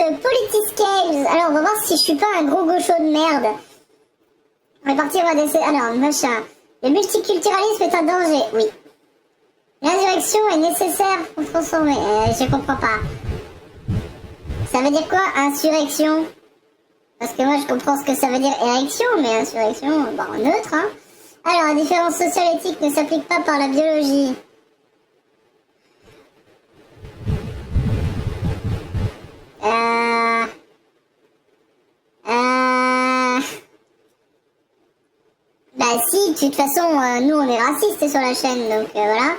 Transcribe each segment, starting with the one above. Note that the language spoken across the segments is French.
Politiscales. Alors, on va voir si je suis pas un gros gaucho de merde. On va partir à des... Alors, machin. Le multiculturalisme est un danger, oui. L'insurrection est nécessaire pour transformer. Je comprends pas. Ça veut dire quoi, insurrection? Parce que moi, je comprends ce que ça veut dire érection, mais insurrection, bon, neutre, hein. Alors, la différence sociale éthique ne s'applique pas par la biologie. Bah si, de toute façon, nous on est racistes sur la chaîne, donc voilà.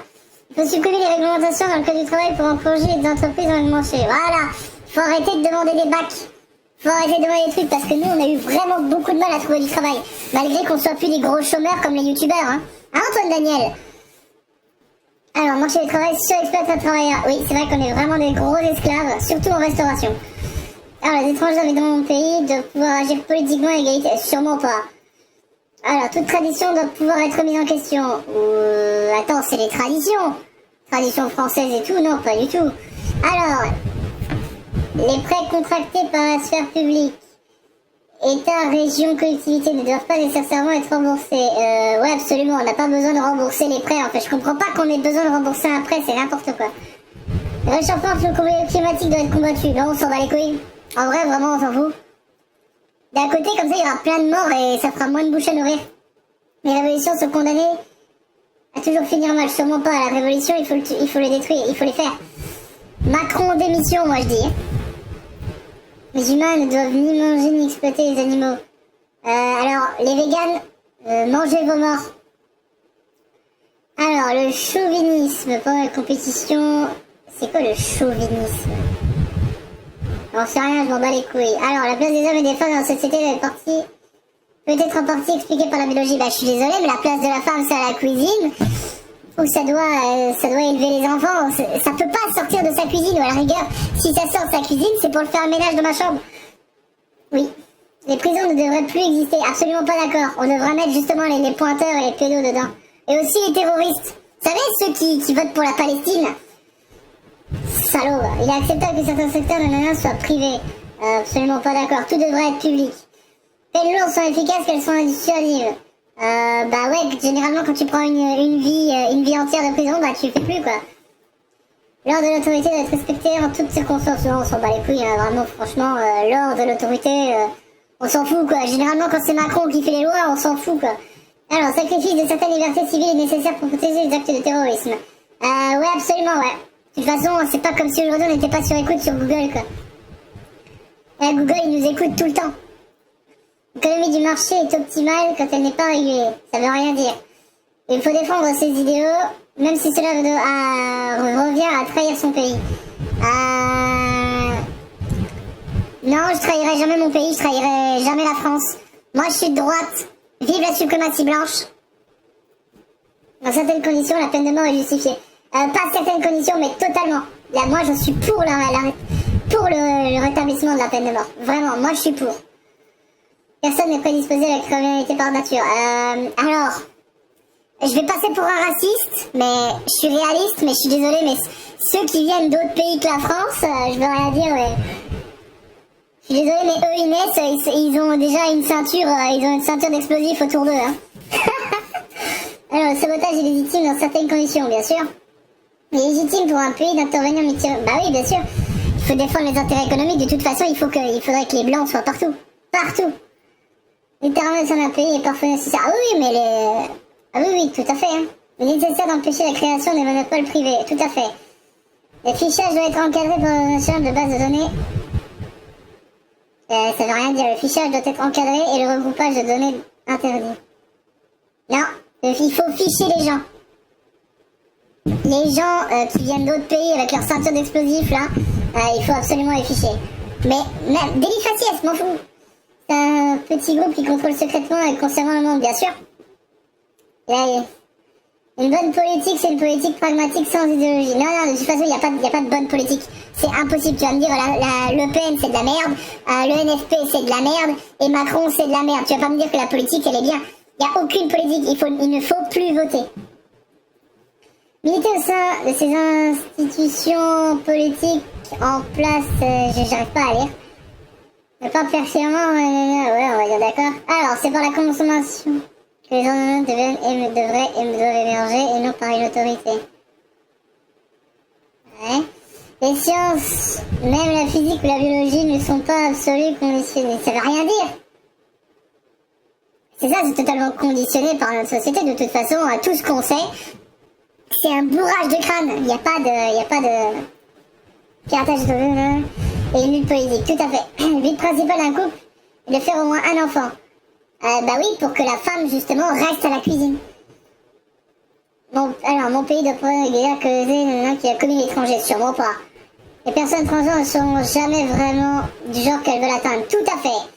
Il faut supprimer les réglementations dans le code du travail pour encourager les entreprises à augmenter. Voilà, faut arrêter de demander des bacs. Faut arrêter de demander des trucs parce que nous on a eu vraiment beaucoup de mal à trouver du travail. Malgré qu'on soit plus des gros chômeurs comme les youtubeurs, hein. Hein Antoine Daniel? Alors, marché du travail surexploite un travailleur. Oui, c'est vrai qu'on est vraiment des gros esclaves, surtout en restauration. Alors, les étrangers dans mon pays doivent pouvoir agir politiquement à égalité. Sûrement pas. Alors, toute tradition doit pouvoir être mise en question. Attends, c'est les traditions. Traditions françaises et tout? Non, pas du tout. Alors, les prêts contractés par la sphère publique, État, région, collectivité ne doivent pas nécessairement être remboursés. Ouais, absolument, on n'a pas besoin de rembourser les prêts. En fait, je comprends pas qu'on ait besoin de rembourser un prêt, c'est n'importe quoi. Le réchauffement climatique doit être combattu. Non, on s'en bat les couilles. En vrai, vraiment, on s'en fout. D'un côté, comme ça, il y aura plein de morts et ça fera moins de bouches à nourrir. Les révolutions sont condamnées à toujours finir mal. Sûrement pas. La révolution, il faut les détruire, il faut les faire. Macron en démission, moi je dis. Les humains ne doivent ni manger ni exploiter les animaux. Alors, les véganes, mangez vos morts. Alors, le chauvinisme pendant la compétition... C'est quoi le chauvinisme? J'en sais rien, je m'en bats les couilles. Alors, la place des hommes et des femmes dans la société peut être en partie expliquée par la biologie. Bah, je suis désolée, mais la place de la femme, c'est à la cuisine. Ou ça doit élever les enfants. Ça peut pas sortir de sa cuisine, ou à la rigueur, si ça sort de sa cuisine, c'est pour le faire un ménage dans ma chambre. Oui. Les prisons ne devraient plus exister, absolument pas d'accord. On devrait mettre justement les pointeurs et les pédos dedans. Et aussi les terroristes. Vous savez, ceux qui votent pour la Palestine? Salaud. Il est acceptable que certains secteurs de soient privés. Absolument pas d'accord. Tout devrait être public. Peines lourdes sont efficaces qu'elles sont dissuasives. Bah ouais, généralement quand tu prends une vie entière de prison, bah tu fais plus quoi. L'ordre de l'autorité doit être respecté en toutes circonstances. Non, on s'en bat les couilles, hein, vraiment, franchement, l'ordre de l'autorité, on s'en fout quoi. Généralement quand c'est Macron qui fait les lois, on s'en fout quoi. Alors, sacrifice de certaines libertés civiles est nécessaire pour protéger les actes de terrorisme. Ouais, absolument, ouais. De toute façon, c'est pas comme si aujourd'hui on n'était pas sur écoute sur Google quoi. Et Google il nous écoute tout le temps. L'économie du marché est optimale quand elle n'est pas régulée. Ça veut rien dire. Il faut défendre ses idéaux, même si cela revient à trahir son pays. Non, je trahirai jamais mon pays, je trahirai jamais la France. Moi, je suis de droite. Vive la suprématie blanche. Dans certaines conditions, la peine de mort est justifiée. Pas certaines conditions, mais totalement. Là, moi, je suis pour le rétablissement de la peine de mort. Vraiment, moi, je suis pour. Personne n'est prédisposé à la criminalité par nature. Alors, je vais passer pour un raciste, mais je suis réaliste, mais je suis désolée, mais ceux qui viennent d'autres pays que la France, je veux rien dire, mais... Je suis désolée, mais eux, ils naissent, ils ont déjà une ceinture d'explosifs autour d'eux, hein. Alors, le sabotage est légitime dans certaines conditions, bien sûr. Il est légitime pour un pays d'intervenir militairement. Bah oui, bien sûr. Il faut défendre les intérêts économiques. De toute façon, il faudrait que les blancs soient partout. Partout. L'intervention d'un pays est parfois nécessaire. Ah oui, mais Ah oui, tout à fait. Hein. Il est nécessaire d'empêcher la création des monopoles privés. Tout à fait. Le fichage doit être encadré par la notion de base de données. Ça veut rien dire. Le fichage doit être encadré et le regroupage de données interdit. Non, il faut ficher les gens. Les gens qui viennent d'autres pays avec leur ceinture d'explosifs, là, il faut absolument les ficher. Mais même, délit faciès, m'en fous. C'est un petit groupe qui contrôle secrètement et conservant le monde, bien sûr. Là, une bonne politique, c'est une politique pragmatique sans idéologie. Non, de toute façon, il n'y a pas de bonne politique. C'est impossible. Tu vas me dire, le PN, c'est de la merde, le NFP, c'est de la merde, et Macron, c'est de la merde. Tu vas pas me dire que la politique, elle est bien. Il n'y a aucune politique. Il ne faut plus voter. Militer au sein de ces institutions politiques en place, j'arrive pas à lire. Mais pas pertinemment, ouais, on va dire d'accord. Alors, c'est par la consommation que les ordonnances devraient émerger et non par une autorité. Ouais. Les sciences, même la physique ou la biologie, ne sont pas absolues conditionnées. Ça veut rien dire. C'est ça, c'est totalement conditionné par notre société. De toute façon, à tout ce qu'on sait, c'est un bourrage de crâne. Il n'y a pas de piratage de et une lutte politique. Tout à fait. Le but principal d'un couple est de faire au moins un enfant. Bah oui, pour que la femme, justement, reste à la cuisine. Alors, mon pays doit pouvoir causer qui a commis l'étranger, sûrement pas. Les personnes transgenres ne seront jamais vraiment du genre qu'elles veulent atteindre. Tout à fait.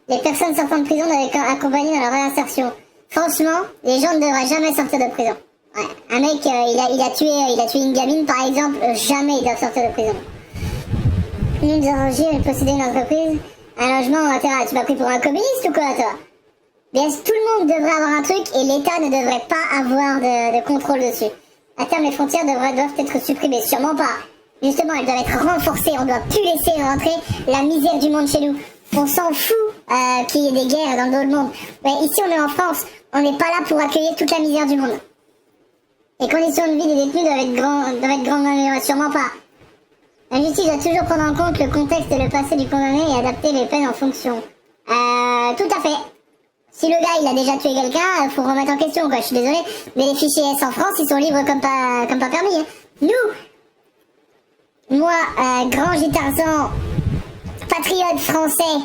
Les personnes sortant de prison doivent être accompagnées dans leur réinsertion. Franchement, les gens ne devraient jamais sortir de prison. Ouais. Un mec, il a tué une gamine, par exemple, jamais il doit sortir de prison. Une de posséder une entreprise, un logement, etc. Tu m'as pris pour un communiste ou quoi, toi? Bien, tout le monde devrait avoir un truc et l'État ne devrait pas avoir de contrôle dessus. À terme, les frontières doivent être supprimées, sûrement pas. Justement, elles doivent être renforcées, on doit plus laisser rentrer la misère du monde chez nous. On s'en fout qu'il y ait des guerres dans le dos du monde. Mais ici, on est en France, on n'est pas là pour accueillir toute la misère du monde. Les conditions de vie des détenus doivent être grandes, sûrement pas. La justice doit toujours prendre en compte le contexte et le passé du condamné et adapter les peines en fonction. Tout à fait. Si le gars il a déjà tué quelqu'un, faut remettre en question quoi, je suis désolée. Mais les fichiers S en France, ils sont libres comme pas permis. Hein. Moi, grand Gitarsan, patriote français,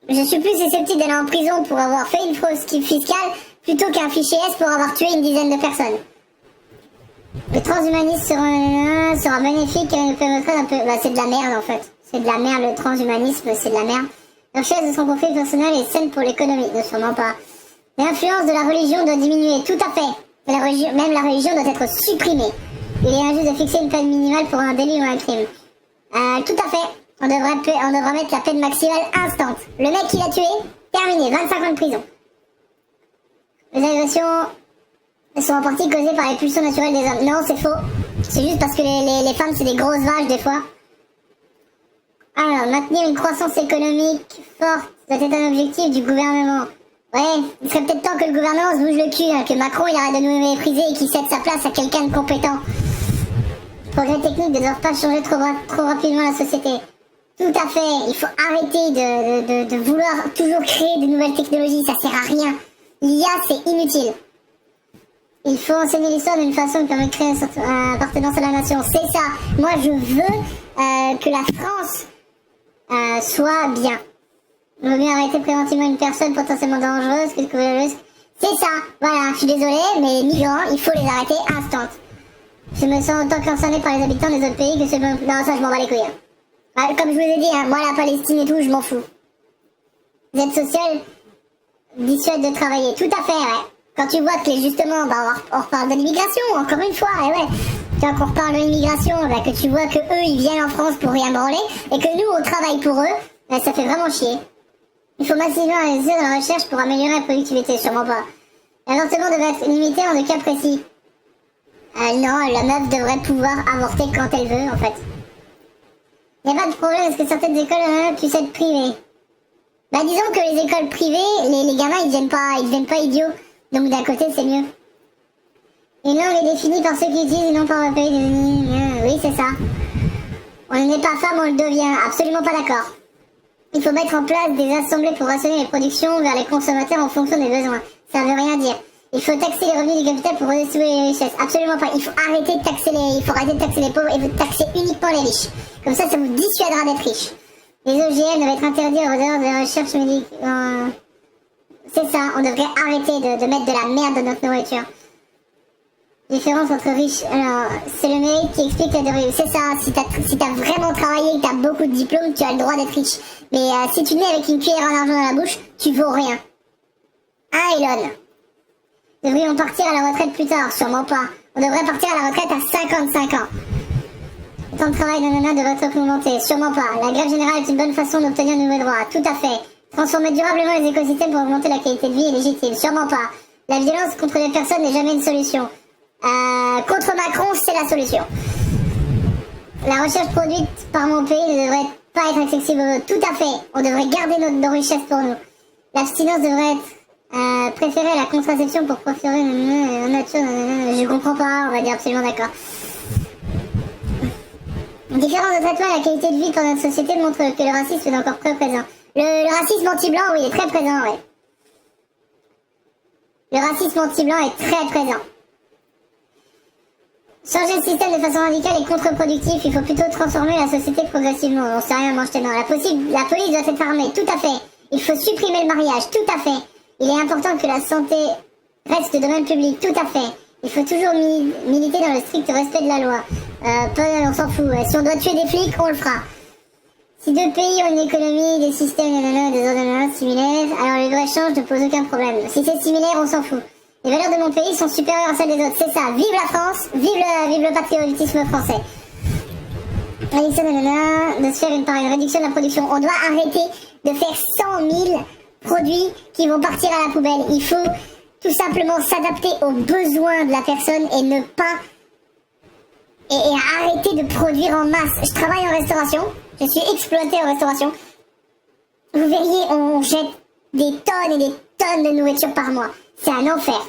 je suis plus susceptible d'aller en prison pour avoir fait une fraude fiscale plutôt qu'un fichier S pour avoir tué une dizaine de personnes. Le transhumanisme sera bénéfique et nous permettra un peu... Bah, c'est de la merde en fait. C'est de la merde, le transhumanisme, c'est de la merde. La richesse de son conflit personnel est saine pour l'économie, ne sûrement pas. L'influence de la religion doit diminuer, tout à fait. Même la religion doit être supprimée. Il est injuste de fixer une peine minimale pour un délit ou un crime. Tout à fait. On devrait mettre la peine maximale instant. Le mec qui l'a tué, terminé, 25 ans de prison. Les agressions sont en partie causées par les pulsions naturelles des hommes. Non, c'est faux. C'est juste parce que les femmes, c'est des grosses vaches des fois. Alors, maintenir une croissance économique forte doit être un objectif du gouvernement. Ouais, il serait peut-être temps que le gouvernement se bouge le cul, hein, que Macron il arrête de nous mépriser et qu'il cède sa place à quelqu'un de compétent. Les progrès techniques ne doivent pas changer trop rapidement la société. Tout à fait, il faut arrêter de vouloir toujours créer de nouvelles technologies, ça sert à rien. L'IA, c'est inutile. Il faut enseigner l'histoire d'une façon qui permet de créer une appartenance à la nation. C'est ça. Moi, je veux que la France soit bien. Il vaut mieux arrêter préventivement une personne potentiellement dangereuse que de couvrir le risque. C'est ça. Voilà, je suis désolée, mais les migrants, il faut les arrêter instant. Je me sens autant concernée par les habitants des autres pays que ceux de... Non, ça, je m'en bats les couilles. Bah, comme je vous ai dit, hein, moi, la Palestine et tout, je m'en fous. L'aide sociale dissuade de travailler. Tout à fait, ouais. Quand tu vois que justement, bah, on reparle de l'immigration, encore une fois, et ouais. Quand on reparle de l'immigration, bah, que tu vois que eux, ils viennent en France pour rien branler, et que nous, on travaille pour eux, bah, ça fait vraiment chier. Il faut massivement investir dans la recherche pour améliorer la productivité, sûrement pas. L'avortement devrait être limité en des cas précis. Non, la meuf devrait pouvoir avorter quand elle veut, en fait. Il n'y a pas de problème parce que certaines écoles puissent être privées. Bah disons que les écoles privées, les gamins ils deviennent pas idiots. Donc d'un côté c'est mieux. Une langue est définie par ceux qui utilisent et non par le pays de... Oui c'est ça. On n'est pas femme, on le devient. Absolument pas d'accord. Il faut mettre en place des assemblées pour rationner les productions vers les consommateurs en fonction des besoins. Ça veut rien dire. Il faut taxer les revenus du capital pour redistribuer les richesses. Absolument pas. Il faut arrêter de taxer les pauvres et de taxer uniquement les riches. Comme ça vous dissuadera d'être riches. Les OGM doivent être interdits en dehors de la recherche médicale. C'est ça, on devrait arrêter de mettre de la merde dans notre nourriture. Différence entre riches... Alors, c'est le mérite qui explique la dérive. C'est ça, si t'as vraiment travaillé et que t'as beaucoup de diplômes, tu as le droit d'être riche. Mais si tu nais avec une cuillère en argent dans la bouche, tu vaux rien. Ah, Elon. Devrions partir à la retraite plus tard, sûrement pas. On devrait partir à la retraite à 55 ans. Le temps de travail devrait être augmenté, sûrement pas. La grève générale est une bonne façon d'obtenir de nouveaux droits, tout à fait. Transformer durablement les écosystèmes pour augmenter la qualité de vie est légitime. Sûrement pas. La violence contre les personnes n'est jamais une solution. Contre Macron, c'est la solution. La recherche produite par mon pays ne devrait pas être accessible aux autres. Tout à fait. On devrait garder nos richesses pour nous. L'abstinence devrait être préférée à la contraception pour procurer une nature. Je comprends pas, on va dire absolument d'accord. Différence de traitement et la qualité de vie dans notre société montre que le racisme est encore très présent. Le racisme anti-blanc, oui, il est très présent, oui. Le racisme anti-blanc est très présent. Changer le système de façon radicale est contre-productif. Il faut plutôt transformer la société progressivement. On sait rien, mange tes mains. La police doit être armée, tout à fait. Il faut supprimer le mariage, tout à fait. Il est important que la santé reste de domaine public, tout à fait. Il faut toujours militer dans le strict respect de la loi. On s'en fout. Si on doit tuer des flics, on le fera. Si deux pays ont une économie, des systèmes, des ordonnances similaires, alors le libre-échange ne pose aucun problème. Si c'est similaire, on s'en fout. Les valeurs de mon pays sont supérieures à celles des autres. C'est ça. Vive la France. Vive le patriotisme français. De se faire une réduction de la production. On doit arrêter de faire 100 000 produits qui vont partir à la poubelle. Il faut tout simplement s'adapter aux besoins de la personne et ne pas... Et arrêter de produire en masse. Je travaille en restauration. Je suis exploitée en restauration. Vous verriez, on jette des tonnes et des tonnes de nourriture par mois. C'est un enfer.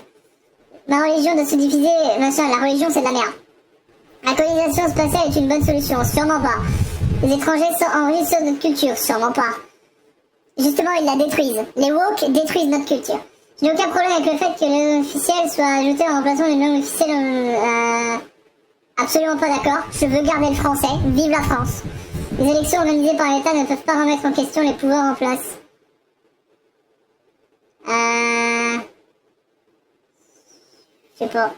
Ma religion doit se diviser, machin, la religion c'est de la merde. La colonisation spatiale est une bonne solution, sûrement pas. Les étrangers enrichissent sur notre culture, sûrement pas. Justement, ils la détruisent. Les woke détruisent notre culture. Je n'ai aucun problème avec le fait que les langues officielles soient ajoutées en remplaçant les langues officielles. Absolument pas d'accord. Je veux garder le français. Vive la France. Les élections organisées par l'État ne peuvent pas remettre en question les pouvoirs en place. Je sais pas.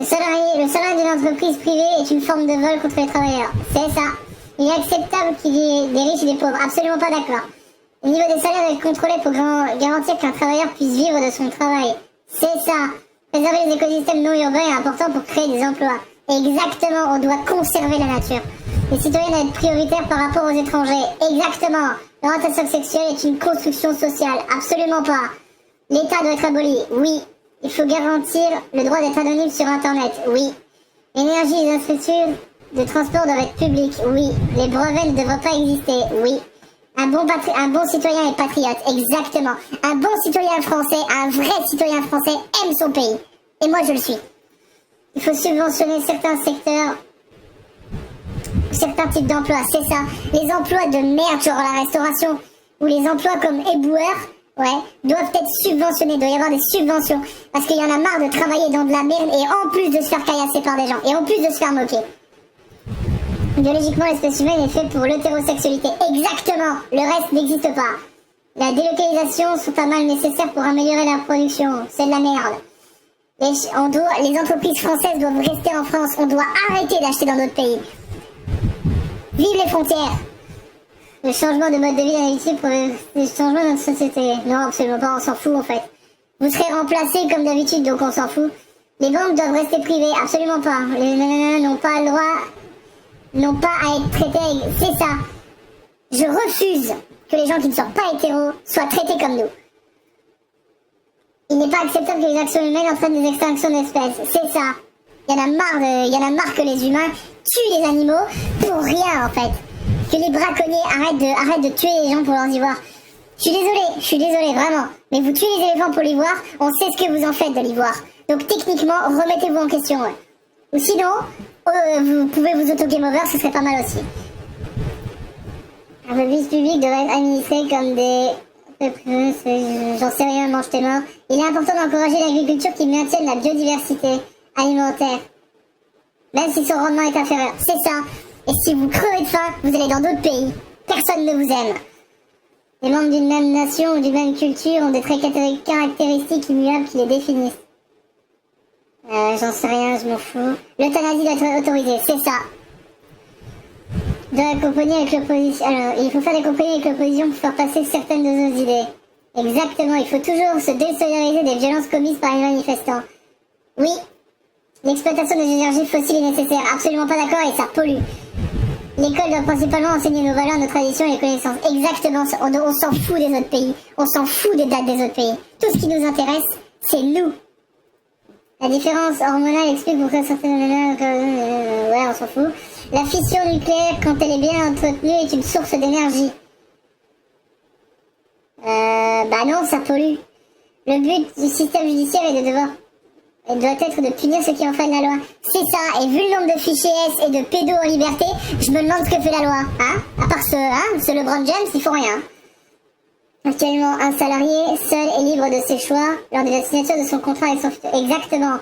Le salarié d'une entreprise privée est une forme de vol contre les travailleurs. C'est ça. Il est acceptable qu'il y ait des riches et des pauvres. Absolument pas d'accord. Le niveau des salaires doit être contrôlé pour garantir qu'un travailleur puisse vivre de son travail. C'est ça. Préserver les écosystèmes non urbains est important pour créer des emplois. Exactement, on doit conserver la nature. Les citoyens doivent être prioritaires par rapport aux étrangers. Exactement. L'orientation sexuelle est une construction sociale. Absolument pas. L'État doit être aboli. Oui. Il faut garantir le droit d'être anonyme sur Internet. Oui. L'énergie et les infrastructures de transport doivent être publiques. Oui. Les brevets ne devraient pas exister. Oui. Un bon citoyen est patriote. Exactement. Un bon citoyen français, un vrai citoyen français aime son pays. Et moi je le suis. Il faut subventionner certains secteurs, certains types d'emplois, c'est ça. Les emplois de merde, genre la restauration, ou les emplois comme éboueur, doivent être subventionnés. Il doit y avoir des subventions. Parce qu'il y en a marre de travailler dans de la merde et en plus de se faire caillasser par des gens. Et en plus de se faire moquer. Biologiquement, l'espèce humaine est faite pour l'hétérosexualité. Exactement. Le reste n'existe pas. La délocalisation sont un mal nécessaire pour améliorer la production. C'est de la merde. Les entreprises françaises doivent rester en France. On doit arrêter d'acheter dans d'autres pays. Vive les frontières. Le changement de mode de vie est utile pour le changement de notre société. Non, absolument pas, on s'en fout en fait. Vous serez remplacés comme d'habitude, donc on s'en fout. Les banques doivent rester privées, absolument pas. Les nanas n'ont pas le droit, n'ont pas à être traités. C'est ça. Je refuse que les gens qui ne sont pas hétéros soient traités comme nous. Il n'est pas acceptable que les actions humaines entraînent des extinctions d'espèces. C'est ça. Il y en a marre que les humains tuent les animaux pour rien en fait. Que les braconniers arrêtent de tuer les gens pour leurs ivoires. Je suis désolée, vraiment. Mais vous tuez les éléphants pour l'ivoire, on sait ce que vous en faites de l'ivoire. Donc techniquement, remettez-vous en question. Ouais. Ou sinon, vous pouvez vous auto-game over, ce serait pas mal aussi. Un service public devrait être administré comme des... J'en sais rien, mange tes morts. Il est important d'encourager l'agriculture qui maintienne la biodiversité alimentaire. Même si son rendement est inférieur. C'est ça. Et si vous crevez de faim, vous allez dans d'autres pays. Personne ne vous aime. Les membres d'une même nation ou d'une même culture ont des traits caractéristiques immuables qui les définissent. J'en sais rien, je m'en fous. L'euthanasie doit être autorisée, c'est ça. De accompagner avec l'opposition. Alors, il faut faire des compromis avec l'opposition pour faire passer certaines de nos idées. Exactement, il faut toujours se désolidariser des violences commises par les manifestants. Oui, l'exploitation des énergies fossiles est nécessaire. Absolument pas d'accord et ça pollue. L'école doit principalement enseigner nos valeurs, nos traditions et les connaissances. Exactement, on s'en fout des autres pays. On s'en fout des dates des autres pays. Tout ce qui nous intéresse, c'est nous. La différence hormonale explique pourquoi certaines... Ouais, on s'en fout. La fission nucléaire, quand elle est bien entretenue, est une source d'énergie. Bah non, ça pollue. Le but du système judiciaire est de devoir... Elle doit être de punir ceux qui enfreignent la loi. C'est ça, et vu le nombre de fichiers S et de pédos en liberté, je me demande ce que fait la loi, hein. À part ce LeBron James, ils font rien. Actuellement, un salarié seul est libre de ses choix lors de la signature de son contrat avec son futur. Exactement.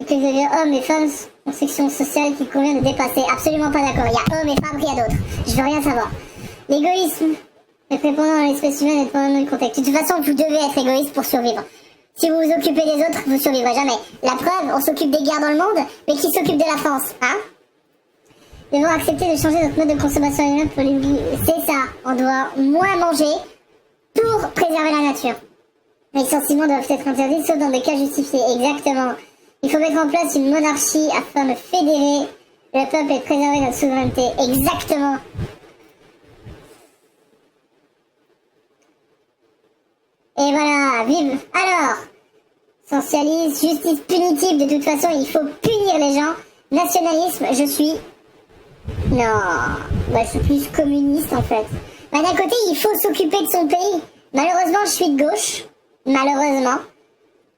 Et que vous avez hommes et femmes, construction sociale qu'il convient de dépasser. Absolument pas d'accord. Il y a hommes et femmes, il y a d'autres. Je veux rien savoir. L'égoïsme est répondant dans l'espèce humaine et dépendant du contexte. De toute façon, vous devez être égoïste pour survivre. Si vous vous occupez des autres, vous survivrez jamais. La preuve, on s'occupe des guerres dans le monde, mais qui s'occupe de la France, hein? Nous devons accepter de changer notre mode de consommation alimentaire pour les vies. C'est ça, on doit moins manger pour préserver la nature. Les licenciements doivent être interdits, sauf dans des cas justifiés. Exactement. Il faut mettre en place une monarchie afin de fédérer le peuple et de préserver notre souveraineté. Exactement. Et voilà, vive. Alors, socialisme, justice punitive, de toute façon, il faut punir les gens. Nationalisme, je suis... Non, bah, je suis plus communiste en fait. Bah, d'un côté, il faut s'occuper de son pays. Malheureusement, je suis de gauche. Malheureusement.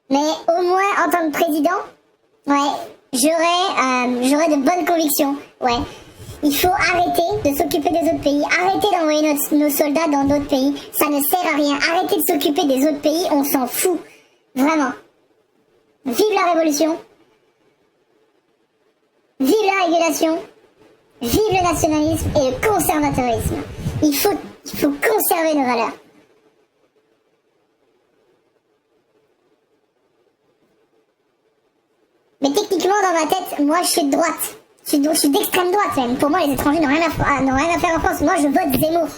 Mais au moins, en tant que président, ouais, j'aurais de bonnes convictions. Ouais. Il faut arrêter de s'occuper des autres pays. Arrêter d'envoyer nos soldats dans d'autres pays. Ça ne sert à rien. Arrêtez de s'occuper des autres pays. On s'en fout. Vraiment. Vive la révolution. Vive la régulation. Vive le nationalisme et le conservatérisme. Il faut conserver nos valeurs. Mais techniquement, dans ma tête, moi, je suis de droite. Je suis d'extrême droite, même. Pour moi, les étrangers n'ont rien à faire en France. Moi, je vote Zemmour.